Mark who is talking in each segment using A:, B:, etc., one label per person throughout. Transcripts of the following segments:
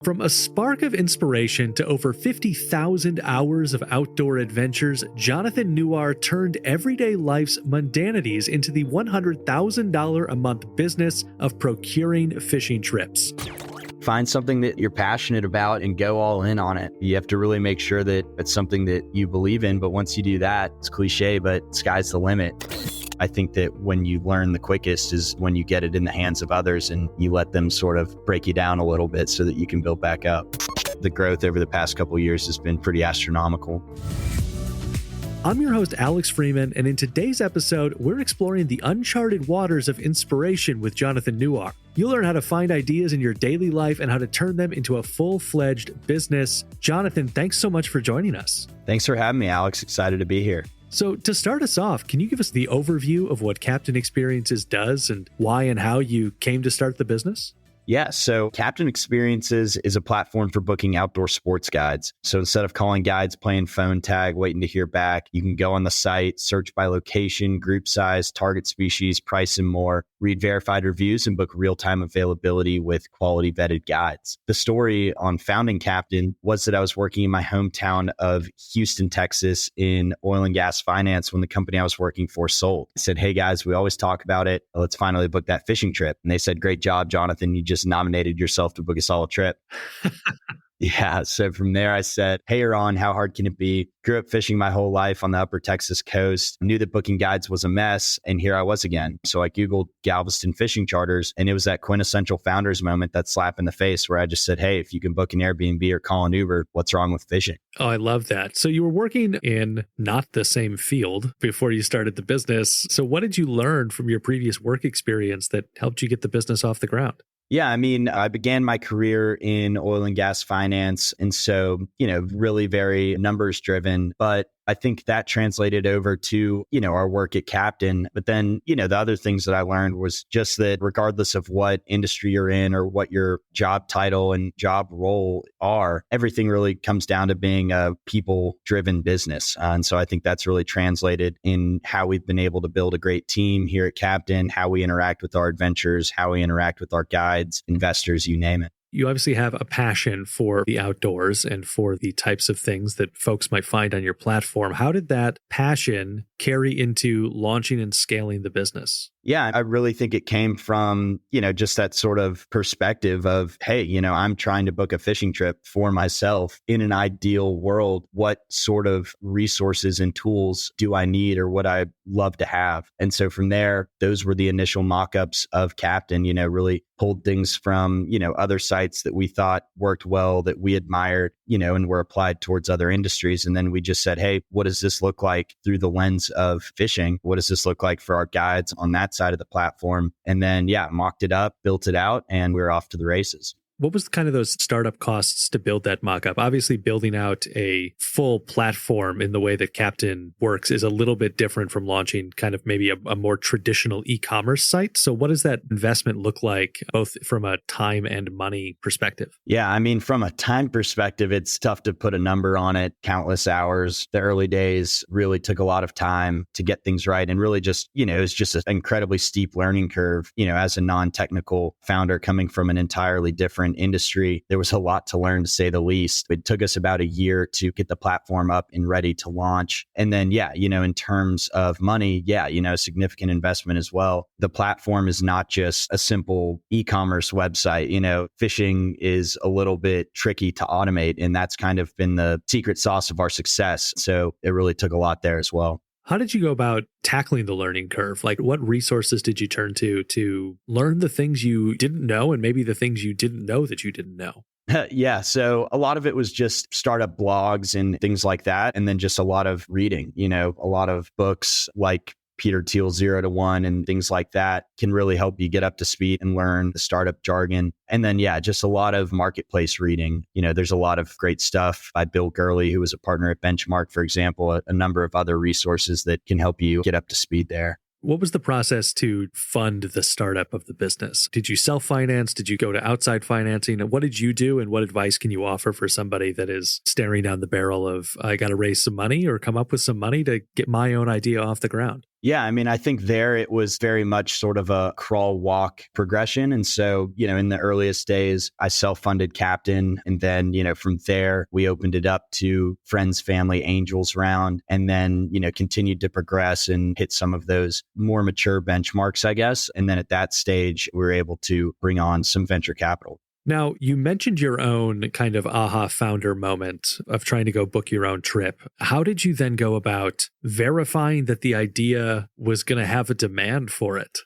A: From a spark of inspiration to over 50,000 hours of outdoor adventures, Jonathan Newar turned everyday life's mundanities into the $100,000 a month business of procuring fishing trips.
B: Find something that you're passionate about and go all in on it. You have to really make sure that it's something that you believe in. But once you do that, it's cliche, but sky's the limit. I think that when you learn the quickest is when you get it in the hands of others and you let them sort of break you down a little bit so that you can build back up. The growth over the past couple of years has been pretty astronomical.
A: I'm your host, Alex Freeman, and in today's episode, we're exploring the uncharted waters of inspiration with Jonathan Newar. You'll learn how to find ideas in your daily life and how to turn them into a full-fledged business. Jonathan, thanks so much for joining us.
B: Thanks for having me, Alex. Excited to be here.
A: So to start us off, can you give us the overview of what Captain Experiences does and why and how you came to start the business?
B: Yeah, so Captain Experiences is a platform for booking outdoor sports guides. So instead of calling guides, playing phone tag, waiting to hear back, you can go on the site, search by location, group size, target species, price, and more, read verified reviews, and book real-time availability with quality vetted guides. The story on founding Captain was that I was working in my hometown of Houston, Texas in oil and gas finance when the company I was working for sold. I said, hey guys, we always talk about it. Let's finally book that fishing trip. And they said, great job, Jonathan. You just nominated yourself to book us all a trip. Yeah. So from there, I said, hey, you're on. How hard can it be? Grew up fishing my whole life on the upper Texas coast. Knew that booking guides was a mess. And here I was again. So I Googled Galveston fishing charters. And it was that quintessential founders moment, that slap in the face where I just said, hey, if you can book an Airbnb or call an Uber, what's wrong with fishing?
A: Oh, I love that. So you were working in not the same field before you started the business. So what did you learn from your previous work experience that helped you get the business off the ground?
B: Yeah, I mean, I began my career in oil and gas finance. And so, really very numbers driven. But I think that translated over to, our work at Captain. But then, the other things that I learned was just that regardless of what industry you're in or what your job title and job role are, everything really comes down to being a people-driven business. And so I think that's really translated in how we've been able to build a great team here at Captain, how we interact with our adventures, how we interact with our guides, investors, you name it.
A: You obviously have a passion for the outdoors and for the types of things that folks might find on your platform. How did that passion carry into launching and scaling the business?
B: Yeah, I really think it came from, just that sort of perspective of, hey, I'm trying to book a fishing trip for myself in an ideal world. What sort of resources and tools do I need or would I love to have? And so from there, those were the initial mock-ups of Captain, really pulled things from, other sites that we thought worked well, that we admired, and were applied towards other industries. And then we just said, hey, what does this look like through the lens of fishing? What does this look like for our guides on that side of the platform? And then, mocked it up, built it out, and we're off to the races.
A: What was kind of those startup costs to build that mockup? Obviously, building out a full platform in the way that Captain works is a little bit different from launching kind of maybe a more traditional e-commerce site. So what does that investment look like, both from a time and money perspective?
B: Yeah, I mean, from a time perspective, it's tough to put a number on it. Countless hours. The early days really took a lot of time to get things right. And really just, it was just an incredibly steep learning curve, as a non-technical founder coming from an entirely different industry. There was a lot to learn, to say the least. It took us about a year to get the platform up and ready to launch. And then, in terms of money, significant investment as well. The platform is not just a simple e-commerce website. Fishing is a little bit tricky to automate, and that's kind of been the secret sauce of our success. So it really took a lot there as well.
A: How did you go about tackling the learning curve? Like, what resources did you turn to learn the things you didn't know and maybe the things you didn't know that you didn't know?
B: Yeah. So a lot of it was just startup blogs and things like that. And then just a lot of reading, a lot of books like Peter Thiel's 0 to 1 and things like that can really help you get up to speed and learn the startup jargon. And then, just a lot of marketplace reading. There's a lot of great stuff by Bill Gurley, who was a partner at Benchmark, for example, a number of other resources that can help you get up to speed there.
A: What was the process to fund the startup of the business? Did you self-finance? Did you go to outside financing? And what did you do? And what advice can you offer for somebody that is staring down the barrel of, I got to raise some money or come up with some money to get my own idea off the ground?
B: Yeah, I mean, I think there it was very much sort of a crawl walk progression. And so, in the earliest days, I self-funded Captain. And then, from there, we opened it up to friends, family, angels round, and then, continued to progress and hit some of those more mature benchmarks, I guess. And then at that stage, we were able to bring on some venture capital.
A: Now, you mentioned your own kind of aha founder moment of trying to go book your own trip. How did you then go about verifying that the idea was going to have a demand for it?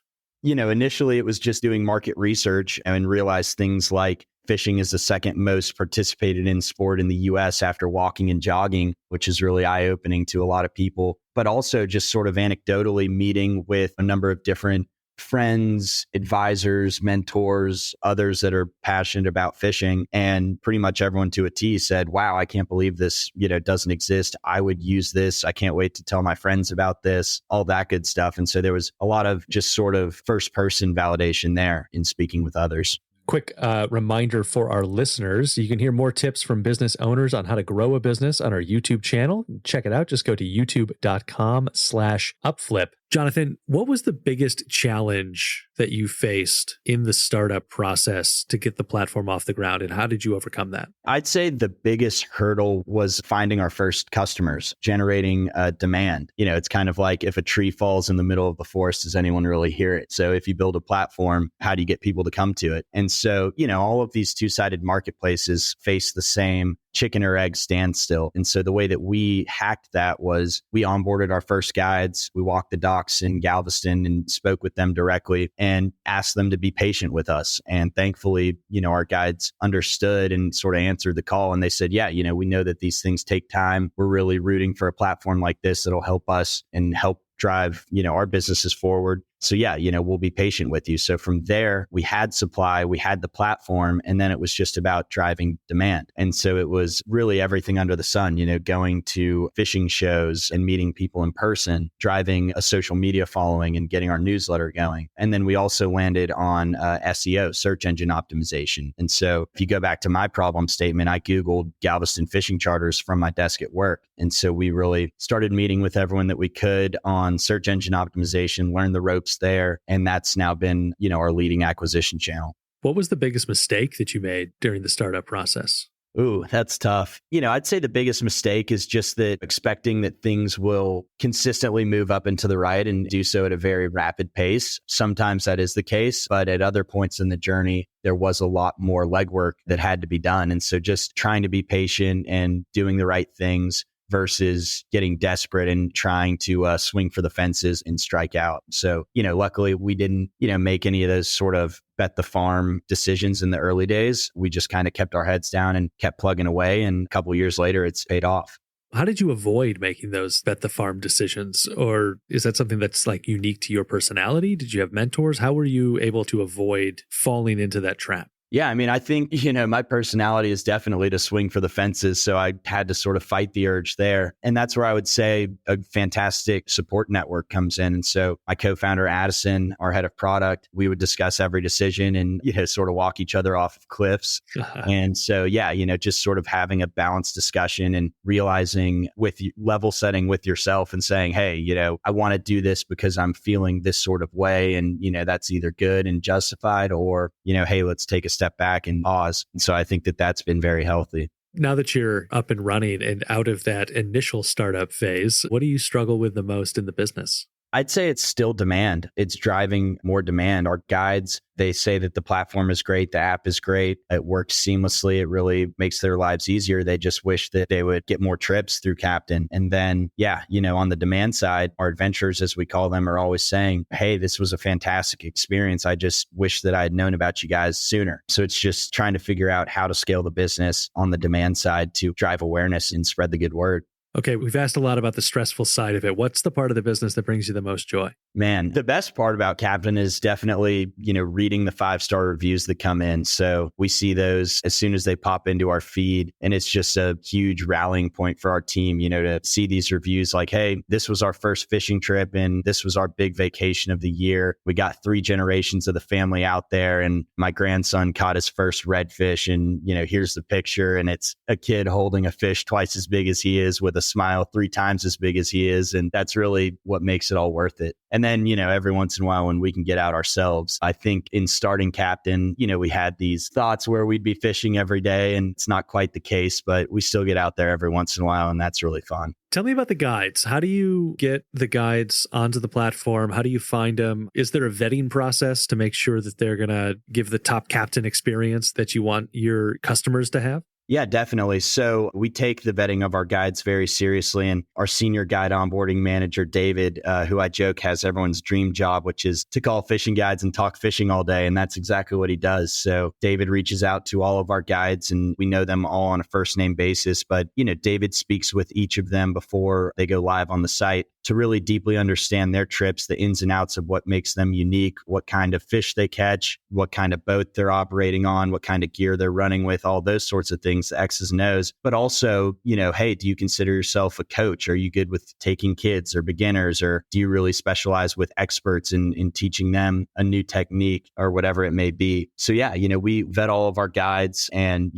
B: Initially it was just doing market research and realized things like fishing is the second most participated in sport in the US after walking and jogging, which is really eye-opening to a lot of people. But also just sort of anecdotally meeting with a number of different friends, advisors, mentors, others that are passionate about fishing. And pretty much everyone to a T said, wow, I can't believe this, doesn't exist. I would use this. I can't wait to tell my friends about this, all that good stuff. And so there was a lot of just sort of first person validation there in speaking with others.
A: Quick reminder for our listeners, you can hear more tips from business owners on how to grow a business on our YouTube channel. Check it out. Just go to youtube.com/upflip. Jonathan, what was the biggest challenge that you faced in the startup process to get the platform off the ground, and how did you overcome that?
B: I'd say the biggest hurdle was finding our first customers, generating demand. It's kind of like if a tree falls in the middle of the forest, does anyone really hear it? So if you build a platform, how do you get people to come to it? And so, all of these two-sided marketplaces face the same chicken or egg standstill. And so the way that we hacked that was we onboarded our first guides. We walked the docks in Galveston and spoke with them directly and asked them to be patient with us. And thankfully, our guides understood and sort of answered the call. And they said, yeah, we know that these things take time. We're really rooting for a platform like this that'll help us and help drive, our businesses forward. So yeah, we'll be patient with you. So from there, we had supply, we had the platform, and then it was just about driving demand. And so it was really everything under the sun, going to fishing shows and meeting people in person, driving a social media following and getting our newsletter going. And then we also landed on SEO, search engine optimization. And so if you go back to my problem statement, I Googled Galveston fishing charters from my desk at work. And so we really started meeting with everyone that we could on search engine optimization, learn the ropes there. And that's now been, our leading acquisition channel.
A: What was the biggest mistake that you made during the startup process?
B: Ooh, that's tough. I'd say the biggest mistake is just that expecting that things will consistently move up and to the right and do so at a very rapid pace. Sometimes that is the case, but at other points in the journey, there was a lot more legwork that had to be done. And so just trying to be patient and doing the right things versus getting desperate and trying to swing for the fences and strike out. So, luckily we didn't, make any of those sort of bet the farm decisions in the early days. We just kind of kept our heads down and kept plugging away. And a couple of years later, it's paid off.
A: How did you avoid making those bet the farm decisions? Or is that something that's like unique to your personality? Did you have mentors? How were you able to avoid falling into that trap?
B: Yeah, I mean, I think, my personality is definitely to swing for the fences. So I had to sort of fight the urge there. And that's where I would say a fantastic support network comes in. And so my co-founder, Addison, our head of product, we would discuss every decision and, sort of walk each other off of cliffs. And so, yeah, just sort of having a balanced discussion and realizing level setting with yourself and saying, hey, I want to do this because I'm feeling this sort of way. And, that's either good and justified or, hey, let's take a step back and pause. And so I think that that's been very healthy.
A: Now that you're up and running and out of that initial startup phase, what do you struggle with the most in the business?
B: I'd say it's still demand. It's driving more demand. Our guides, they say that the platform is great. The app is great. It works seamlessly. It really makes their lives easier. They just wish that they would get more trips through Captain. And then, yeah, on the demand side, our adventurers, as we call them, are always saying, hey, this was a fantastic experience. I just wish that I had known about you guys sooner. So it's just trying to figure out how to scale the business on the demand side to drive awareness and spread the good word.
A: Okay, we've asked a lot about the stressful side of it. What's the part of the business that brings you the most joy?
B: Man, the best part about Captain is definitely, reading the 5-star reviews that come in. So we see those as soon as they pop into our feed. And it's just a huge rallying point for our team, to see these reviews like, hey, this was our first fishing trip and this was our big vacation of the year. We got 3 generations of the family out there and my grandson caught his first redfish and, here's the picture and it's a kid holding a fish twice as big as he is with a a smile 3 times as big as he is. And that's really what makes it all worth it. And then, every once in a while when we can get out ourselves, I think in starting Captain, we had these thoughts where we'd be fishing every day, and it's not quite the case, but we still get out there every once in a while, and that's really fun.
A: Tell me about the guides. How do you get the guides onto the platform? How do you find them? Is there a vetting process to make sure that they're going to give the top captain experience that you want your customers to have?
B: Yeah, definitely. So we take the vetting of our guides very seriously. And our senior guide onboarding manager, David, who I joke has everyone's dream job, which is to call fishing guides and talk fishing all day. And that's exactly what he does. So David reaches out to all of our guides and we know them all on a first name basis. But, David speaks with each of them before they go live on the site to really deeply understand their trips, the ins and outs of what makes them unique, what kind of fish they catch, what kind of boat they're operating on, what kind of gear they're running with, all those sorts of things, the X's and O's. But also, hey, do you consider yourself a coach? Are you good with taking kids or beginners? Or do you really specialize with experts in teaching them a new technique or whatever it may be? So yeah, we vet all of our guides and,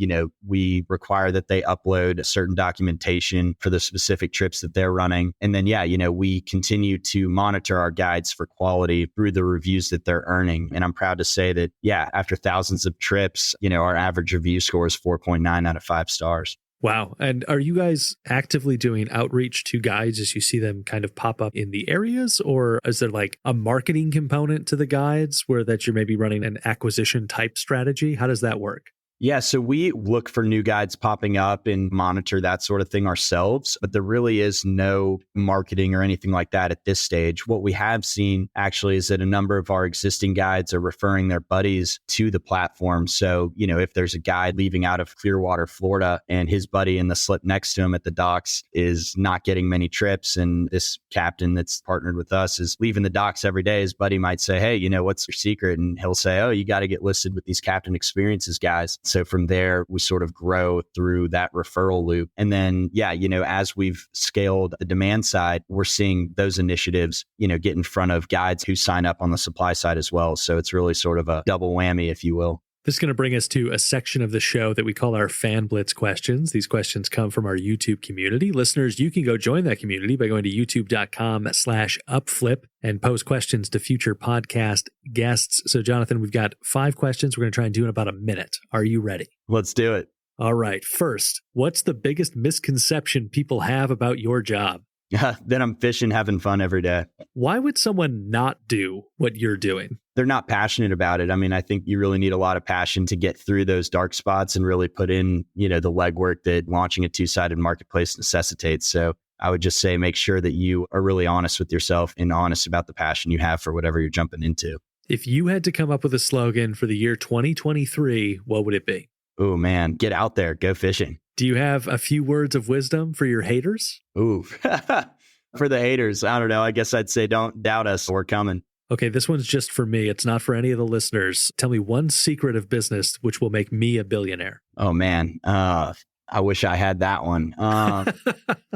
B: we require that they upload certain documentation for the specific trips that they're running. And then, yeah, we continue to monitor our guides for quality through the reviews that they're earning. And I'm proud to say that, yeah, after thousands of trips, our average review score is 4.9 out of 5 stars.
A: Wow. And are you guys actively doing outreach to guides as you see them kind of pop up in the areas? Or is there like a marketing component to the guides where that you're maybe running an acquisition type strategy? How does that work?
B: Yeah, so we look for new guides popping up and monitor that sort of thing ourselves, but there really is no marketing or anything like that at this stage. What we have seen actually is that a number of our existing guides are referring their buddies to the platform. So, if there's a guide leaving out of Clearwater, Florida, and his buddy in the slip next to him at the docks is not getting many trips, and this captain that's partnered with us is leaving the docks every day, his buddy might say, hey, what's your secret? And he'll say, oh, you got to get listed with these Captain Experiences guys. So from there, we sort of grow through that referral loop. And then, yeah, as we've scaled the demand side, we're seeing those initiatives, get in front of guides who sign up on the supply side as well. So it's really sort of a double whammy, if you will.
A: This is going to bring us to a section of the show that we call our Fan Blitz questions. These questions come from our YouTube community. Listeners, you can go join that community by going to youtube.com/upflip and post questions to future podcast guests. So, Jonathan, we've got 5 questions. We're going to try and do in about a minute. Are you ready?
B: Let's do it.
A: All right. First, what's the biggest misconception people have about your job?
B: Then I'm fishing, having fun every day.
A: Why would someone not do what you're doing?
B: They're not passionate about it. I mean, I think you really need a lot of passion to get through those dark spots and really put in, the legwork that launching a 2-sided marketplace necessitates. So I would just say, make sure that you are really honest with yourself and honest about the passion you have for whatever you're jumping into.
A: If you had to come up with a slogan for the year 2023, what would it be?
B: Oh man, get out there, go fishing.
A: Do you have a few words of wisdom for your haters?
B: Ooh, for the haters, I don't know. I guess I'd say don't doubt us. We're coming.
A: Okay, this one's just for me. It's not for any of the listeners. Tell me one secret of business which will make me a billionaire.
B: Oh, man. I wish I had that one.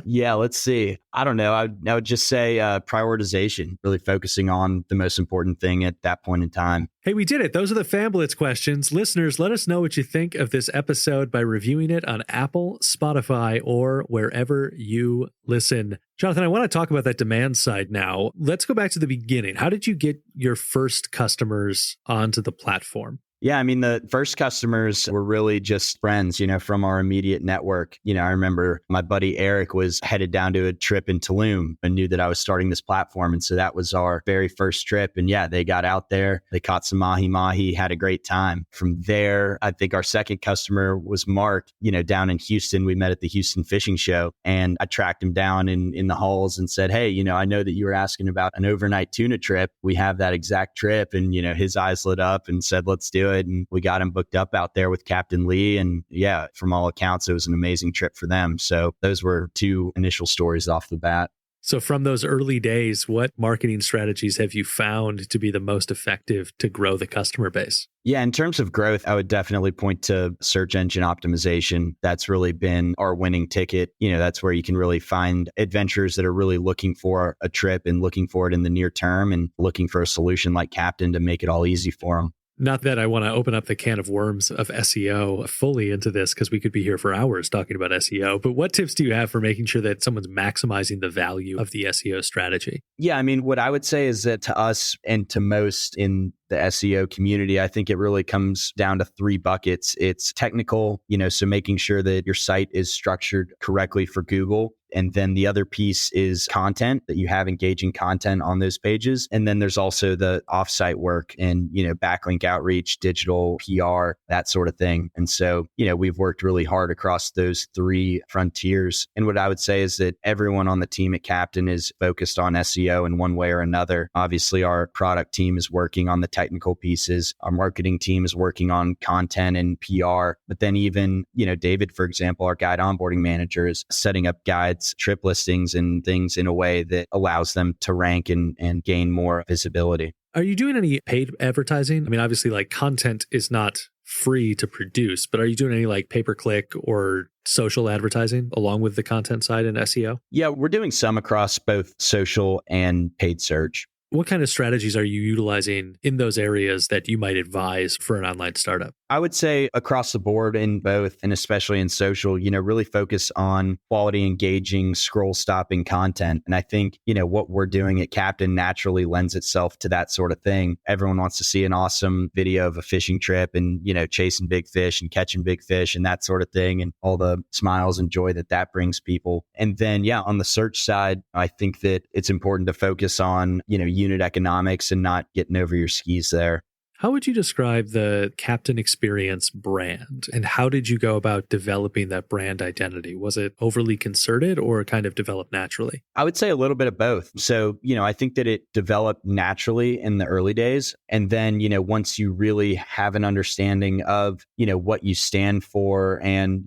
B: Yeah, let's see. I don't know. I would just say prioritization, really focusing on the most important thing at that point in time.
A: Hey, we did it. Those are the Fan Blitz questions. Listeners, let us know what you think of this episode by reviewing it on Apple, Spotify, or wherever you listen. Jonathan, I want to talk about that demand side now. Let's go back to the beginning. How did you get your first customers onto the platform?
B: Yeah, I mean, the first customers were really just friends, from our immediate network. I remember my buddy Eric was headed down to a trip in Tulum and knew that I was starting this platform. And so that was our very first trip. And yeah, they got out there, they caught some mahi-mahi, had a great time. From there, I think our second customer was Mark, down in Houston. We met at the Houston Fishing Show and I tracked him down in the halls and said, hey, I know that you were asking about an overnight tuna trip. We have that exact trip. And, his eyes lit up and said, let's do it. And we got him booked up out there with Captain Lee. And yeah, from all accounts, it was an amazing trip for them. So those were 2 initial stories off the bat.
A: So from those early days, what marketing strategies have you found to be the most effective to grow the customer base?
B: Yeah, in terms of growth, I would definitely point to search engine optimization. That's really been our winning ticket. That's where you can really find adventurers that are really looking for a trip and looking for it in the near term and looking for a solution like Captain to make it all easy for them.
A: Not that I want to open up the can of worms of SEO fully into this because we could be here for hours talking about SEO, but what tips do you have for making sure that someone's maximizing the value of the SEO strategy?
B: Yeah, I mean, what I would say is that to us and to most in the SEO community, I think it really comes down to three buckets. It's technical, so making sure that your site is structured correctly for Google. And then the other piece is content, that you have engaging content on those pages. And then there's also the offsite work and, backlink outreach, digital PR, that sort of thing. And so, we've worked really hard across those three frontiers. And what I would say is that everyone on the team at Captain is focused on SEO in one way or another. Obviously, our product team is working on the technical pieces. Our marketing team is working on content and PR. But then even, David, for example, our guide onboarding manager, is setting up guides, trip listings and things in a way that allows them to rank and gain more visibility.
A: Are you doing any paid advertising? I mean, obviously, like, content is not free to produce, but are you doing any like pay-per-click or social advertising along with the content side in SEO?
B: Yeah, we're doing some across both social and paid search.
A: What kind of strategies are you utilizing in those areas that you might advise for an online startup?
B: I would say across the board in both, and especially in social, really focus on quality, engaging, scroll stopping content. And I think, what we're doing at Captain naturally lends itself to that sort of thing. Everyone wants to see an awesome video of a fishing trip and, chasing big fish and catching big fish and that sort of thing, and all the smiles and joy that brings people. And then, on the search side, I think that it's important to focus on, unit economics and not getting over your skis there.
A: How would you describe the Captain Experience brand, and how did you go about developing that brand identity? Was it overly concerted or kind of developed naturally?
B: I would say a little bit of both. So, I think that it developed naturally in the early days. And then, once you really have an understanding of, what you stand for and,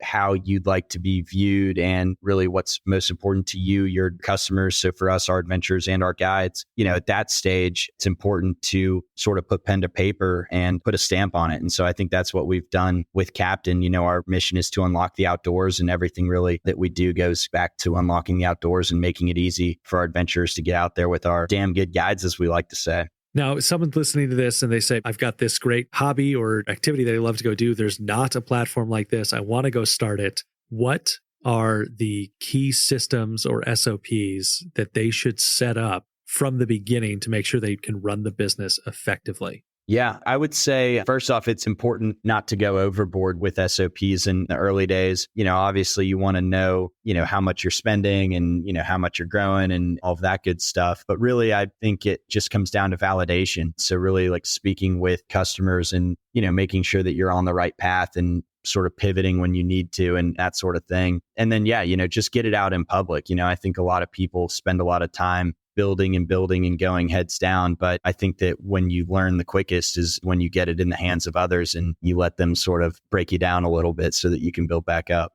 B: how you'd like to be viewed and really what's most important to you, your customers. So for us, our adventures and our guides, at that stage, it's important to sort of put pen to paper and put a stamp on it. And so I think that's what we've done with Captain. Our mission is to unlock the outdoors, and everything really that we do goes back to unlocking the outdoors and making it easy for our adventurers to get out there with our damn good guides, as we like to say.
A: Now, if someone's listening to this and they say, I've got this great hobby or activity that I love to go do. There's not a platform like this. I want to go start it. What are the key systems or SOPs that they should set up from the beginning to make sure they can run the business effectively?
B: Yeah, I would say, first off, it's important not to go overboard with SOPs in the early days. Obviously you want to know, how much you're spending and, how much you're growing and all of that good stuff. But really, I think it just comes down to validation. So really like speaking with customers and, making sure that you're on the right path and sort of pivoting when you need to and that sort of thing. And then, just get it out in public. I think a lot of people spend a lot of time building and going heads down. But I think that when you learn the quickest is when you get it in the hands of others and you let them sort of break you down a little bit so that you can build back up.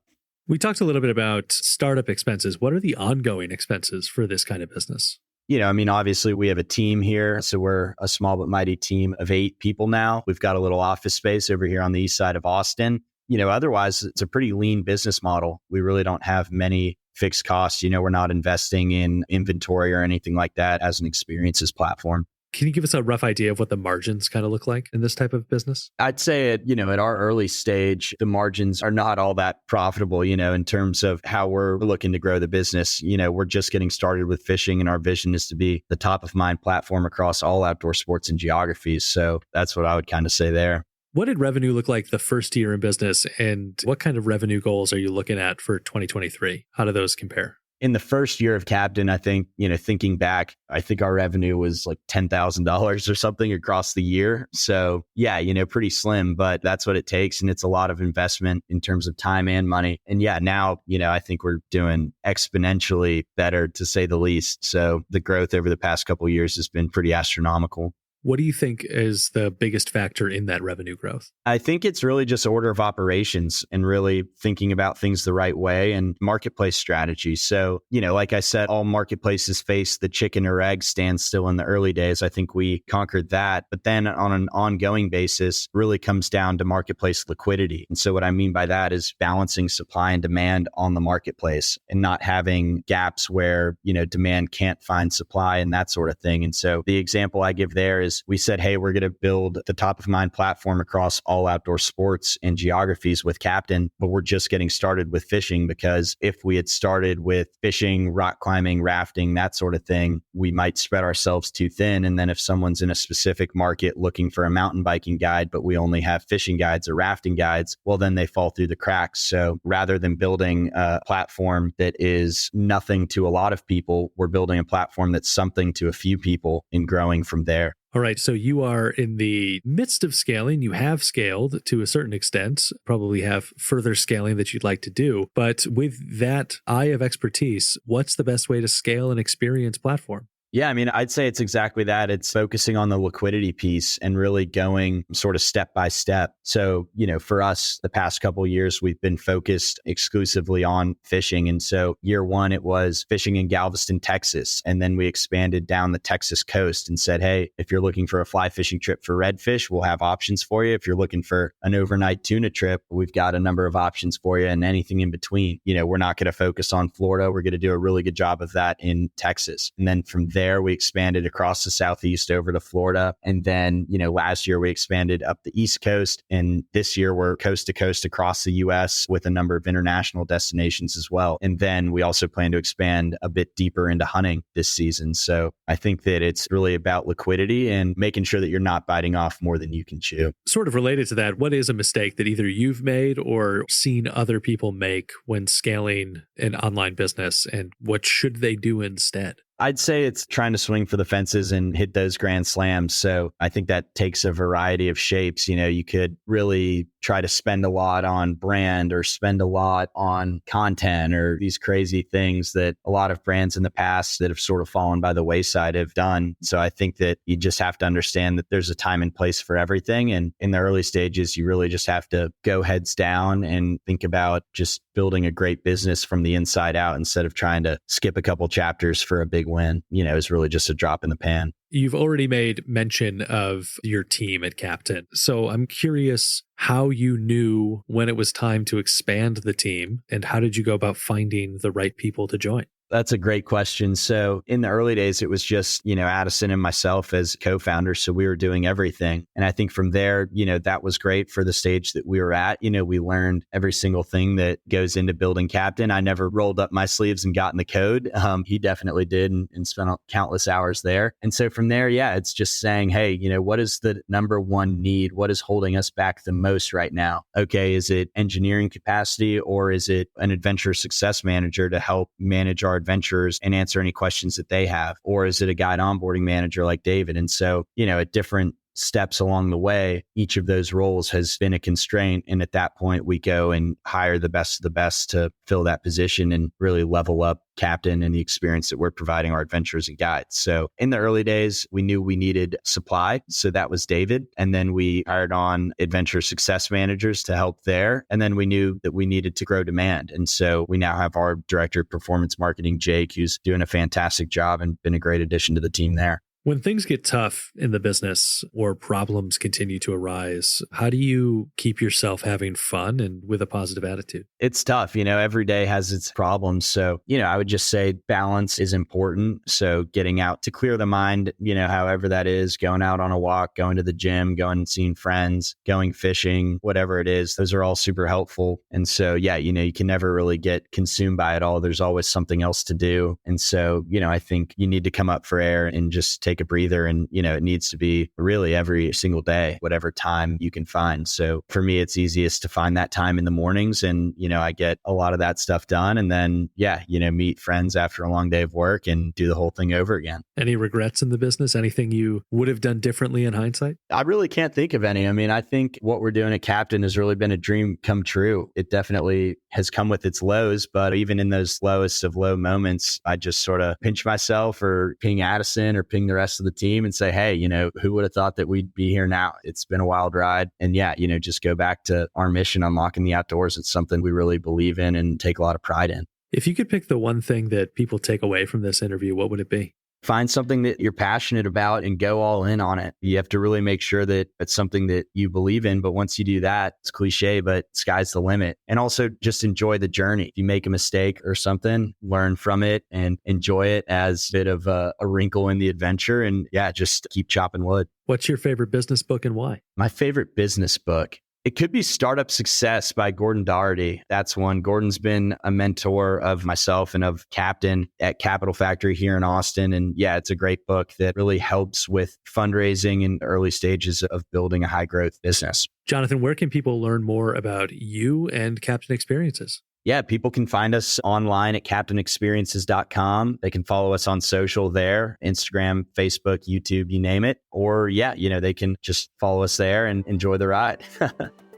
A: We talked a little bit about startup expenses. What are the ongoing expenses for this kind of business?
B: Obviously we have a team here. So we're a small but mighty team of 8 people now. We've got a little office space over here on the east side of Austin. Otherwise it's a pretty lean business model. We really don't have many fixed costs. We're not investing in inventory or anything like that as an experiences platform.
A: Can you give us a rough idea of what the margins kind of look like in this type of business?
B: I'd say at our early stage, the margins are not all that profitable, in terms of how we're looking to grow the business. We're just getting started with fishing, and our vision is to be the top of mind platform across all outdoor sports and geographies. So that's what I would kind of say there.
A: What did revenue look like the first year in business, and what kind of revenue goals are you looking at for 2023? How do those compare?
B: In the first year of Captain, I think, thinking back, I think our revenue was like $10,000 or something across the year. So yeah, pretty slim, but that's what it takes. And it's a lot of investment in terms of time and money. And yeah, now, I think we're doing exponentially better, to say the least. So the growth over the past couple of years has been pretty astronomical.
A: What do you think is the biggest factor in that revenue growth?
B: I think it's really just order of operations and really thinking about things the right way and marketplace strategy. So, like I said, all marketplaces face the chicken or egg standstill in the early days. I think we conquered that. But then on an ongoing basis, really comes down to marketplace liquidity. And so what I mean by that is balancing supply and demand on the marketplace and not having gaps where, demand can't find supply and that sort of thing. And so the example I give there is was we said, hey, we're going to build the top of mind platform across all outdoor sports and geographies with Captain, but we're just getting started with fishing, because if we had started with fishing, rock climbing, rafting, that sort of thing, we might spread ourselves too thin. And then if someone's in a specific market looking for a mountain biking guide, but we only have fishing guides or rafting guides, well, then they fall through the cracks. So rather than building a platform that is nothing to a lot of people, we're building a platform that's something to a few people and growing from there.
A: All right. So you are in the midst of scaling. You have scaled to a certain extent, probably have further scaling that you'd like to do. But with that eye of expertise, what's the best way to scale an experience platform?
B: Yeah, I mean, I'd say it's exactly that. It's focusing on the liquidity piece and really going sort of step by step. So, for us, the past couple of years, we've been focused exclusively on fishing. And so year one, it was fishing in Galveston, Texas. And then we expanded down the Texas coast and said, hey, if you're looking for a fly fishing trip for redfish, we'll have options for you. If you're looking for an overnight tuna trip, we've got a number of options for you, and anything in between. We're not going to focus on Florida. We're going to do a really good job of that in Texas. And then from there, we expanded across the Southeast over to Florida. And then, last year we expanded up the East Coast. And this year we're coast to coast across the US with a number of international destinations as well. And then we also plan to expand a bit deeper into hunting this season. So I think that it's really about liquidity and making sure that you're not biting off more than you can chew.
A: Sort of related to that, what is a mistake that either you've made or seen other people make when scaling an online business, and what should they do instead?
B: I'd say it's trying to swing for the fences and hit those grand slams. So I think that takes a variety of shapes. You could really try to spend a lot on brand or spend a lot on content or these crazy things that a lot of brands in the past that have sort of fallen by the wayside have done. So I think that you just have to understand that there's a time and place for everything. And in the early stages, you really just have to go heads down and think about just building a great business from the inside out instead of trying to skip a couple chapters for a big win. Is really just a drop in the pan.
A: You've already made mention of your team at Captain. So I'm curious how you knew when it was time to expand the team, and how did you go about finding the right people to join?
B: That's a great question. So in the early days, it was just, Addison and myself as co-founders. So we were doing everything. And I think from there, that was great for the stage that we were at. We learned every single thing that goes into building Captain. I never rolled up my sleeves and got in the code. He definitely did and spent countless hours there. And so from there, it's just saying, hey, what is the number one need? What is holding us back the most right now? Okay, is it engineering capacity, or is it an adventure success manager to help manage our adventurers and answer any questions that they have? Or is it a guide onboarding manager like David? And so, at different steps along the way, each of those roles has been a constraint. And at that point, we go and hire the best of the best to fill that position and really level up Captain and the experience that we're providing our adventurers and guides. So in the early days, we knew we needed supply. So that was David. And then we hired on adventure success managers to help there. And then we knew that we needed to grow demand. And so we now have our director of performance marketing, Jake, who's doing a fantastic job and been a great addition to the team there.
A: When things get tough in the business or problems continue to arise, how do you keep yourself having fun and with a positive attitude?
B: It's tough. Every day has its problems. So, I would just say balance is important. So getting out to clear the mind, however that is, going out on a walk, going to the gym, going and seeing friends, going fishing, whatever it is, those are all super helpful. And so, you can never really get consumed by it all. There's always something else to do. And so, I think you need to come up for air and just take a breather. And, it needs to be really every single day, whatever time you can find. So for me, it's easiest to find that time in the mornings. And, I get a lot of that stuff done. And then, meet friends after a long day of work and do the whole thing over again.
A: Any regrets in the business? Anything you would have done differently in hindsight?
B: I really can't think of any. I mean, I think what we're doing at Captain has really been a dream come true. It definitely has come with its lows, but even in those lowest of low moments, I just sort of pinch myself or ping Addison or ping the rest of the team and say, hey, who would have thought that we'd be here now? It's been a wild ride. And just go back to our mission, unlocking the outdoors. It's something we really believe in and take a lot of pride in.
A: If you could pick the one thing that people take away from this interview, what would it be?
B: Find something that you're passionate about and go all in on it. You have to really make sure that it's something that you believe in. But once you do that, it's cliche, but sky's the limit. And also just enjoy the journey. If you make a mistake or something, learn from it and enjoy it as a bit of a wrinkle in the adventure. And yeah, just keep chopping wood.
A: What's your favorite business book and why?
B: My favorite business book. It could be Startup Success by Gordon Doherty. That's one. Gordon's been a mentor of myself and of Captain at Capital Factory here in Austin. And yeah, it's a great book that really helps with fundraising in early stages of building a high growth business.
A: Jonathan, where can people learn more about you and Captain Experiences?
B: Yeah, people can find us online at captainexperiences.com. They can follow us on social there, Instagram, Facebook, YouTube, you name it. Or yeah, they can just follow us there and enjoy the ride.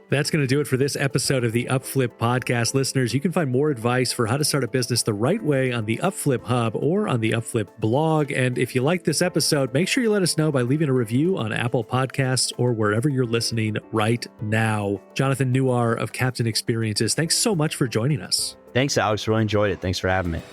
A: That's going to do it for this episode of the Upflip podcast. Listeners, you can find more advice for how to start a business the right way on the Upflip Hub or on the Upflip blog. And if you like this episode, make sure you let us know by leaving a review on Apple Podcasts or wherever you're listening right now. Jonathan Newar of Captain Experiences, thanks so much for joining us.
B: Thanks, Alex. Really enjoyed it. Thanks for having me.